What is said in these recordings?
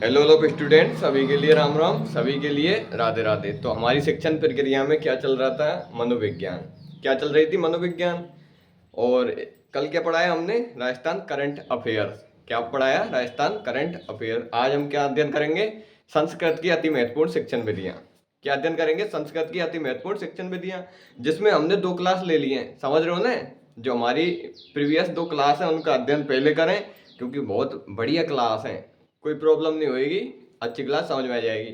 Hello all student, सभी के लिए राम राम, सभी के लिए राधे राधे। तो हमारी शिक्षण प्रक्रिया में क्या चल रहा था? मनोविज्ञान। क्या चल रही थी? मनोविज्ञान। और कल क्या पढ़ाया हमने? Rajasthan current affairs. क्या पढ़ाया? Rajasthan current affair. आज हम क्या अध्ययन करेंगे? संस्कृत की अति महत्वपूर्ण शिक्षण विधियां। क्या अध्ययन करेंगे? संस्कृत की अति महत्वपूर्ण शिक्षण विधियां, जिसमें हमने 2 क्लास ले लिए हैं। समझ रहे हो ना? जो हमारी प्रीवियस 2 क्लास है उनका अध्ययन पहले करें, क्योंकि बहुत बढ़िया क्लास है। कोई प्रॉब्लम नहीं होएगी, अच्छी क्लास समझ में आ जाएगी।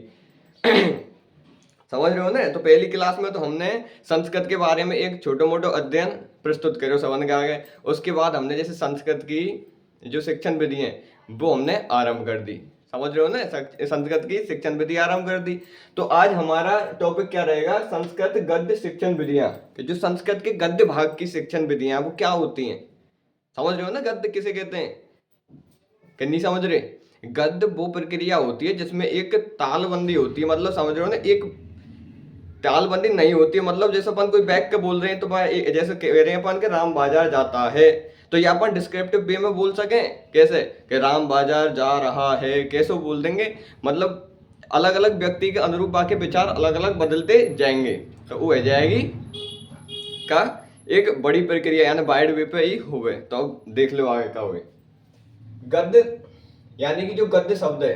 समझ रहे हो ना? तो पहली क्लास में तो हमने संस्कृत के बारे में एक छोटा मोटा अध्ययन प्रस्तुत करो, समझ के आ गए। उसके बाद हमने जैसे संस्कृत की जो शिक्षण विधि है वो हमने आरंभ कर दी। समझ रहे हो ना? संस्कृत की शिक्षण विधि आरंभ कर दी। तो आज हमारा टॉपिक क्या रहेगा? संस्कृत गद्य शिक्षण विधियां। कि जो संस्कृत के गद्य भाग की शिक्षण विधियां वो क्या होती हैं। समझ रहे हो ना? गद्य किसे कहते हैं कि नहीं समझ रहे? गद्य वो प्रक्रिया होती है जिसमें एक तालबंदी होती है। मतलब समझ रहे हो ना? एक तालबंदी नहीं होती है। मतलब जैसे अपन कोई बैग के बोल रहे हैं तो भाई जैसे कह रहे हैं अपन के राम बाजार जाता है, तो ये अपन डिस्क्रिप्टिव वे में बोल सकें कैसे? कि राम बाजार जा रहा है, कैसे बोल देंगे? मतलब अलग अलग व्यक्ति के अनुरूप आके विचार अलग अलग बदलते जाएंगे, तो वो हो जाएगी का एक बड़ी प्रक्रिया, यानी वाइड वे पे ही हुए। तो अब देख लो आगे का हुए। गद्य यानी कि जो गद्य शब्द है,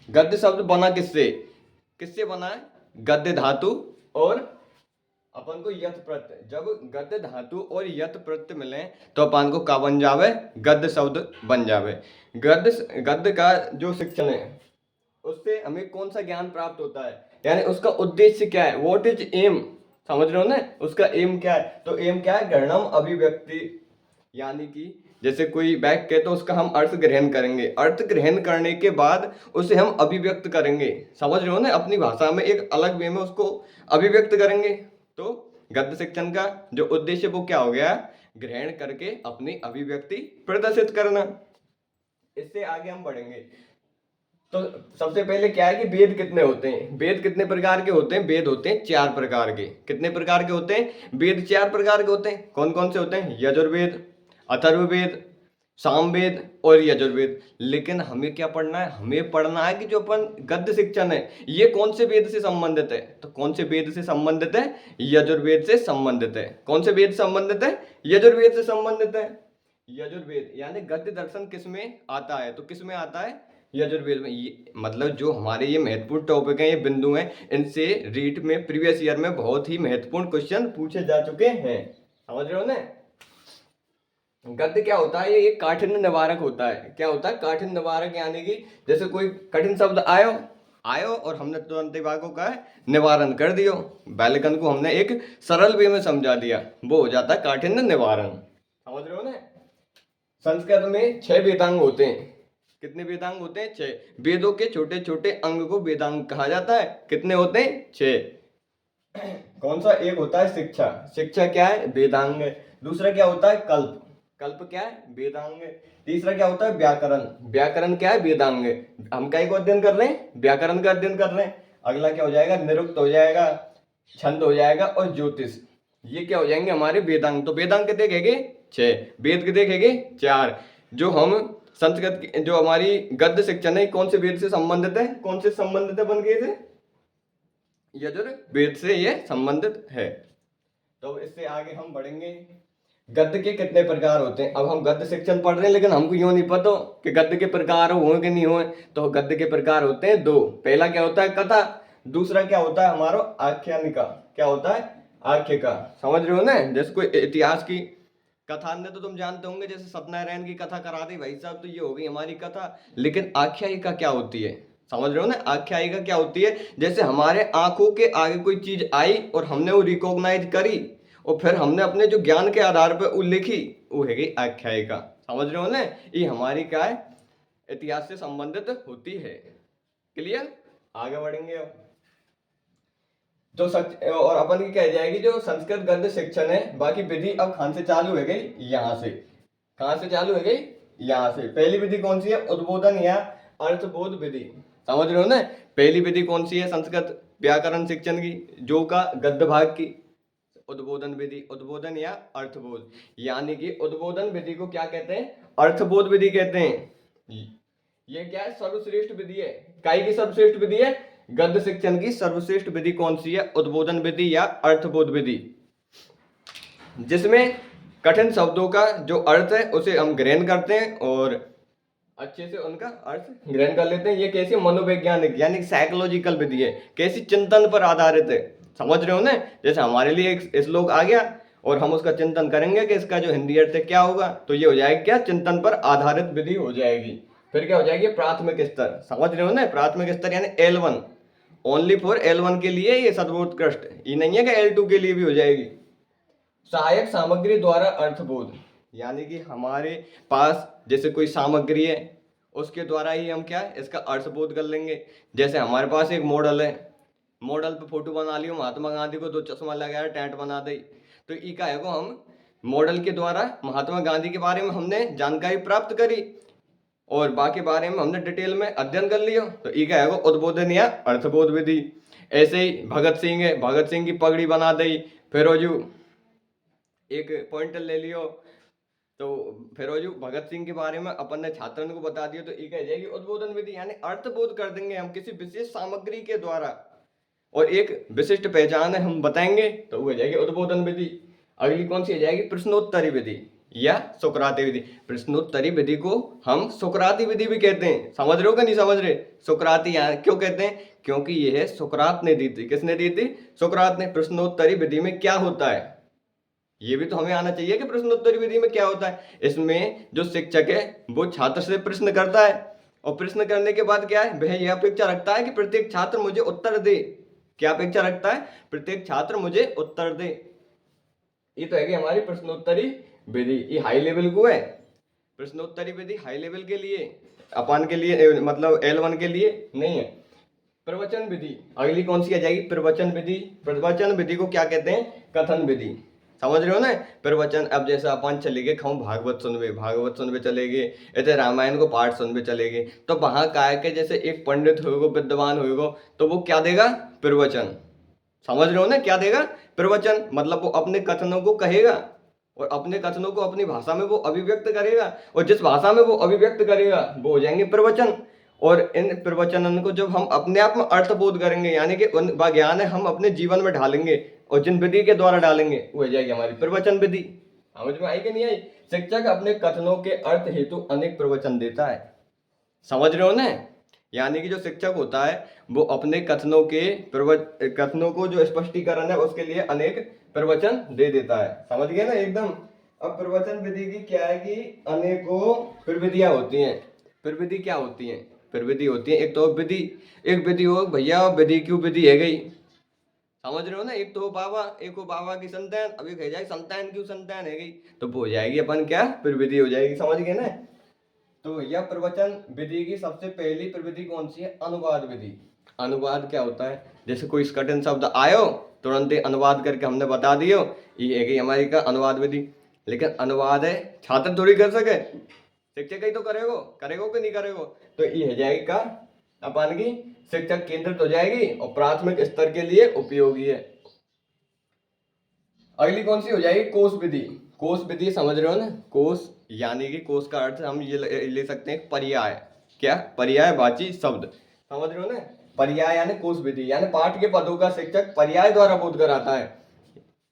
गद्य शब्द बना किससे? किससे बना है? गद्य धातु और अपन को यथ प्रत्यय। जब गद्य धातु और यथ प्रत्यय मिले तो अपन को का बन जावे? गद्य शब्द बन जावे। गद्य का जो शिक्षण है उससे हमें कौन सा ज्ञान प्राप्त होता है, यानी उसका उद्देश्य क्या है? What is aim? समझ रहे हो ना? उसका एम क्या है? तो एम क्या है? गणनम अभिव्यक्ति, यानी कि जैसे कोई वाक्य है तो उसका हम अर्थ ग्रहण करेंगे। अर्थ ग्रहण करने के बाद उसे हम अभिव्यक्त करेंगे। समझ रहे हो ना? अपनी भाषा में एक अलग वे में उसको अभिव्यक्त करेंगे। तो गद्य शिक्षण का जो उद्देश्य वो क्या हो गया? ग्रहण करके अपनी अभिव्यक्ति प्रदर्शित करना। इससे आगे हम बढ़ेंगे। तो सबसे पहले क्या है कि वेद कितने होते हैं? वेद कितने प्रकार के होते हैं? वेद होते हैं 4 प्रकार के। कितने प्रकार के होते हैं? वेद 4 प्रकार के होते हैं। कौन कौन से होते हैं? यजुर्वेद, अथर्ववेद, सामवेद और यजुर्वेद। लेकिन हमें क्या पढ़ना है? हमें पढ़ना है कि जो अपन गद्य शिक्षण है ये कौन से वेद से संबंधित है। तो कौन से वेद से संबंधित है? यजुर्वेद से संबंधित है। कौन से वेद से संबंधित है? यजुर्वेद से संबंधित है। यजुर्वेद यानी गद्य दर्शन किस में आता है? तो किस में आता है? यजुर्वेद में। ये मतलब जो हमारे ये महत्वपूर्ण टॉपिक हैं, ये बिंदु हैं, इनसे रीट में प्रीवियस ईयर में बहुत ही महत्वपूर्ण क्वेश्चन पूछे जा चुके हैं। समझ रहे हो ना? गद्य क्या होता है? ये एक काठिन्य निवारक होता है। क्या होता है? काठिन्य निवारक, यानी कि जैसे कोई कठिन शब्द आयो आयो और हमने तुरंत ही वाक्यों का निवारण कर दियो। बालिकन को हमने एक सरल वे में समझा दिया, वो हो जाता है काठिन्य निवारण। समझ रहे हो ना? संस्कृत में 6 वेदांग होते हैं। कितने वेदांग होते हैं? 6। वेदों के छोटे छोटे अंग को वेदांग कहा जाता है। कितने होते हैं? 6। कौन सा? एक होता है शिक्षा। शिक्षा क्या है? वेदांग है। दूसरा क्या होता है? कल्प। कल्प क्या है? वेदांग है। तीसरा क्या होता है? व्याकरण। व्याकरण क्या है? वेदांग है। हम क्या को अध्ययन कर रहे हैं? व्याकरण का अध्ययन कर रहे हैं। अगला क्या हो जाएगा? निरुक्त हो जाएगा, छंद हो जाएगा और ज्योतिष। ये क्या हो जाएंगे? हमारे वेदांग। तो वेदांग कितने देखेंगे? 6। वेद कितने देखेंगे? 4। जो हम संस्कृत जो हमारी गद्य शिक्षण है कौन से वेद से संबंधित है? कौन से संबंधित है? बन गए थे यजुर्वेद से ये संबंधित है। तो इससे आगे हम बढ़ेंगे। गद्य के कितने प्रकार होते हैं? अब हम गद्य शिक्षण पढ़ रहे हैं लेकिन हमको यूं नहीं पता कि गद्य के प्रकार हो कि नहीं हो। तो गद्य के प्रकार होते हैं 2। पहला क्या होता है? कथा। दूसरा क्या होता है? हमारा आख्यानिका। क्या होता है? आख्यिका। समझ रहे हो ना? जैसे कोई इतिहास की कथा ने तो तुम जानते होंगे, जैसे सत्यनारायण की कथा करा दी भाई साहब, तो ये हो गई हमारी कथा। लेकिन आख्यायिका क्या होती है? समझ रहे हो ना? आख्यायिका क्या होती है? जैसे हमारे आंखों के आगे कोई चीज आई और हमने वो रिकॉग्नाइज करी और फिर हमने अपने जो ज्ञान के आधार पर वो लिखी, वो है गई आख्यायिका। समझ रहे हो ना? ये हमारी क्या है? इतिहास से संबंधित होती है। क्लियर? आगे बढ़ेंगे अब। जो और अपन की कह जाएगी जो संस्कृत गद्य शिक्षण है, बाकी विधि अब खान से चालू है गई यहाँ से। कहाँ से चालू है गई? यहाँ से। पहली विधि कौन सी है? उद्बोधन या अर्थबोध विधि। समझ रहे हो ना? पहली विधि कौन सी है संस्कृत व्याकरण शिक्षण की? जो का गद्य भाग की उद्बोधन विधि। उद्बोधन या अर्थबोध, यानी कि उद्बोधन विधि को क्या कहते हैं? अर्थबोध विधि कहते हैं। ये क्या है, सर्वश्रेष्ठ विधि है। काय की सर्वश्रेष्ठ विधि है? गद्य शिक्षण की सर्वश्रेष्ठ विधि कौन सी है? उद्बोधन विधि या अर्थबोध विधि, जिसमें कठिन शब्दों का जो अर्थ है उसे हम ग्रहण करते हैं और अच्छे से उनका अर्थ ग्रहण कर लेते हैं। ये कैसी मनोवैज्ञानिक यानी साइकोलॉजिकल विधि है, कैसी चिंतन पर आधारित है। समझ रहे हो ना? जैसे हमारे लिए एक श्लोक आ गया और हम उसका चिंतन करेंगे कि इसका जो हिंदी अर्थ है क्या होगा, तो ये हो जाएगी क्या, चिंतन पर आधारित विधि हो जाएगी। फिर क्या हो जाएगी, प्राथमिक स्तर। समझ रहे हो ना? प्राथमिक स्तर यानी L1, ओनली फॉर L1 के लिए ये सर्वोत्कृष्ट, ये नहीं है कि L2 के लिए भी हो जाएगी। सहायक सामग्री द्वारा अर्थबोध, यानी कि हमारे पास जैसे कोई सामग्री है उसके द्वारा ही हम क्या है इसका अर्थबोध कर लेंगे। जैसे हमारे पास एक मॉडल है, मॉडल पे फोटो बना लियो महात्मा गांधी को, 2 चश्मा लगाया टेंट बना दी, तो ई का है को हम मॉडल के द्वारा महात्मा गांधी के बारे में हमने जानकारी प्राप्त करी और बाकी बारे में हमने डिटेल में अध्ययन कर लियो, तो ई का है वो उद्बोधन या अर्थबोध विधि। ऐसे ही भगत सिंह है, भगत सिंह की पगड़ी बना दी, फिरोजू एक पॉइंटर ले लियो, तो फिरोजू भगत सिंह के बारे में अपन ने छात्रों को बता दिया, तो ये कह जाएगी उद्बोधन विधि, यानी अर्थबोध कर देंगे हम किसी विशेष सामग्री के द्वारा और एक विशिष्ट पहचान है हम बताएंगे, तो वो हो जाएगी उद्बोधन विधि। अगली कौन सी हो जाएगी, प्रश्नोत्तरी विधि या सुकराती विधि। प्रश्नोत्तरी विधि को हम सुकराती विधि भी कहते हैं। समझ रहे हो कि नहीं समझ रहे? सुकराती यहाँ क्यों कहते हैं? क्योंकि यह सुकरात ने दी थी। किसने दी थी? सुकरात ने। प्रश्नोत्तरी विधि में क्या होता है ये भी तो हमें आना चाहिए कि प्रश्नोत्तरी विधि में क्या होता है। इसमें जो शिक्षक है वो छात्र से प्रश्न करता है और प्रश्न करने के बाद क्या है, वह यह अपेक्षा रखता है कि प्रत्येक छात्र मुझे उत्तर दे। क्या अपेक्षा रखता है? प्रत्येक छात्र मुझे उत्तर दे। ये तो है कि हमारी प्रश्नोत्तरी विधि, ये हाई लेवल को है। प्रश्नोत्तरी विधि हाई लेवल के लिए, अपन के लिए मतलब L1 के लिए नहीं है। प्रवचन विधि अगली कौन सी आ जाएगी, प्रवचन विधि। प्रवचन विधि को क्या कहते हैं? कथन विधि। समझ रहे हो ना? प्रवचन, अब जैसे अपन चले गए खाऊं भागवत सुनवे चले गए, ऐसे रामायण को पाठ सुनवे चले गए, तो वहां का है कि जैसे एक पंडित होगा, विद्वान होगा, तो वो क्या देगा? प्रवचन। समझ रहे हो ना? क्या देगा? प्रवचन। मतलब वो अपने कथनों को कहेगा और अपने कथनों को अपनी भाषा में वो अभिव्यक्त करेगा, और जिस भाषा में वो अभिव्यक्त करेगा वो हो जाएंगे प्रवचन। और इन प्रवचनों को जब हम अपने आप में अर्थबोध करेंगे, यानी कि उन ज्ञान है हम अपने जीवन में ढालेंगे और जिन विधि के द्वारा डालेंगे वो हो जाएगी हमारी प्रवचन विधि। समझ में आई कि नहीं आई? शिक्षक अपने कथनों के अर्थ हेतु अनेक प्रवचन देता है। समझ रहे हो ना? यानी कि जो शिक्षक होता है वो अपने कथनों को जो स्पष्टीकरण है उसके लिए अनेक प्रवचन दे देता है। समझ गए ना एकदम? अब प्रवचन विधि की क्या है कि अनेकों प्रविधियां होती हैं। प्रविधि क्या होती हैं? प्रविधि होती है एक तो विधि, एक विधि हो भैया, विधि क्यों विधि है गई। समझ रहे हो ना? एक तो बाबा, एक हो बाबा की संतान, अभी कह जाए संतान क्यों संतान है गई, तो वो हो जाएगी अपन क्या, प्रविधि हो जाएगी। समझ गए ना? तो यह प्रवचन विधि की सबसे पहली प्रविधि कौन सी है? अनुवाद विधि। अनुवाद क्या होता है? जैसे कोई कठिन शब्द आयो तुरंत ही अनुवाद करके हमने बता दियो, ये है कि हमारी का अनुवाद विधि। लेकिन अनुवाद है छात्र थोड़ी कर सके, शिक्षक ही तो करेगो कि नहीं करेगो, तो ये हो जाएगी का अपन की शिक्षक केंद्रित हो जाएगी और प्राथमिक स्तर के लिए उपयोगी है। अगली कौन सी हो जाएगी? कोश विधि। कोश विधि समझ रहे हो ना? कोश यानी कि कोश का अर्थ हम ये ले सकते हैं पर्याय। क्या? पर्यायवाची शब्द। समझ रहे हो ना? पर्याय यानी कोश विधि, यानी पाठ के पदों का शिक्षक पर्याय द्वारा बोध कराता है।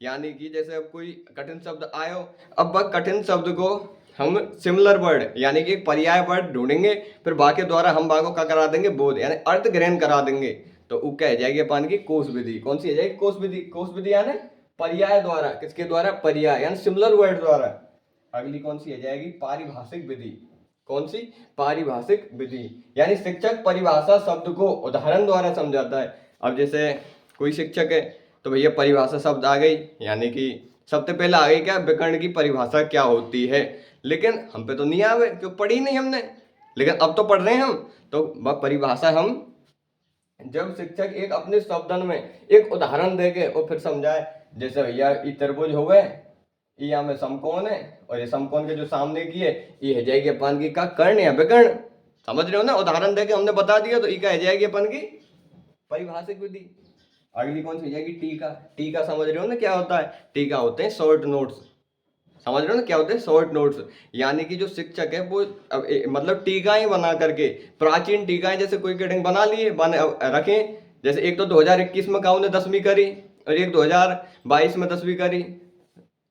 यानी कि जैसे अब कोई कठिन शब्द आयो, अब वह कठिन शब्द को हम सिमिलर वर्ड यानी कि पर्याय वर्ड ढूंढेंगे, फिर वाक्य द्वारा हम वाक्य का करा देंगे बोध, यानी अर्थ ग्रहण करा देंगे, तो वो कह जाएगी अपन की कोश विधि। कौन सी है जाएगी? कोश विधि। कोश विधि यानी पर्याय द्वारा। किसके द्वारा? पर्याय यानी सिमिलर वर्ड द्वारा। अगली कौन सी है जाएगी? पारिभाषिक विधि। कौन सी? पारिभाषिक विधि, यानी शिक्षक परिभाषा शब्द को उदाहरण द्वारा समझाता है। अब जैसे कोई शिक्षक है तो भैया परिभाषा शब्द आ गई, यानी कि सबसे पहले आ गई क्या? विकर्ण की परिभाषा क्या होती है। लेकिन हम पे तो नहीं आवे क्यों, पढ़ी नहीं हमने, लेकिन अब तो पढ़ रहे हैं हम, तो वह परिभाषा हम जब शिक्षक एक अपने शब्दन में एक उदाहरण देके और फिर समझाए, जैसे भैया ये त्रिभुज हो गए, ये यहाँ में समकोण है और ये समकोण के जो सामने की है ये है जाएगी अपन की का कर्ण या विकर्ण। समझ रहे हो ना? उदाहरण देके हमने बता दिया तो ये का है जाएगी अपन की परिभाषिक विधि। अगली कौन सी हो जाएगी? टीका। टीका समझ रहे हो ना क्या होता है? टीका होते हैं शॉर्ट नोट्स। समझ रहे हो ना क्या होते हैं शॉर्ट नोट्स। यानी कि जो शिक्षक है वो मतलब टीकाएं बना करके, प्राचीन टीकाएं जैसे कोई कटिंग बना लिए रखें। जैसे एक तो 2021 में काऊ ने 10वीं करी और एक 2022 में 10वीं करी।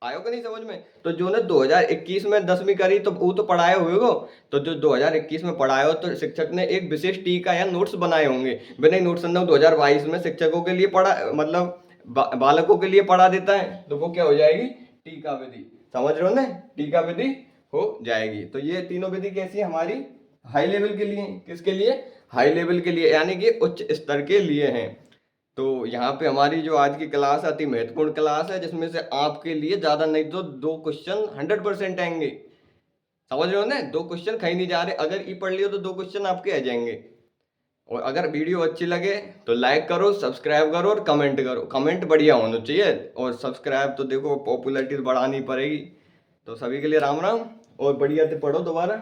आयो कि नहीं समझ में? तो जो ने 2021 में 10वीं करी तो वो तो पढ़ाए हुए हो। तो जो 2021 में पढ़ाए हो तो शिक्षक ने एक विशेष टीका या नोट्स बनाए होंगे। बिना नोट्स 2022 में शिक्षकों के लिए पढ़ा, मतलब बालकों के लिए पढ़ा देता है, तो वो क्या हो जाएगी? टीका विधि। समझ रहे हो ना? टीका विधि हो जाएगी। तो ये तीनों विधि कैसी है हमारी? हाई लेवल के लिए। किसके लिए? हाई लेवल के लिए, यानी कि उच्च स्तर के लिए हैं। तो यहाँ पे हमारी जो आज की क्लास अति महत्वपूर्ण क्लास है, जिसमें से आपके लिए ज्यादा नहीं तो 2 क्वेश्चन 100% आएंगे। समझ रहे हो ना? 2 क्वेश्चन कहीं नहीं जा रहे। अगर ई पढ़ लियो तो 2 क्वेश्चन आपके आ जाएंगे। और अगर वीडियो अच्छी लगे तो लाइक करो, सब्सक्राइब करो और कमेंट करो। कमेंट बढ़िया होना चाहिए, और सब्सक्राइब तो देखो पॉपुलैरिटी बढ़ानी पड़ेगी। तो सभी के लिए राम राम, और बढ़िया से पढ़ो दोबारा।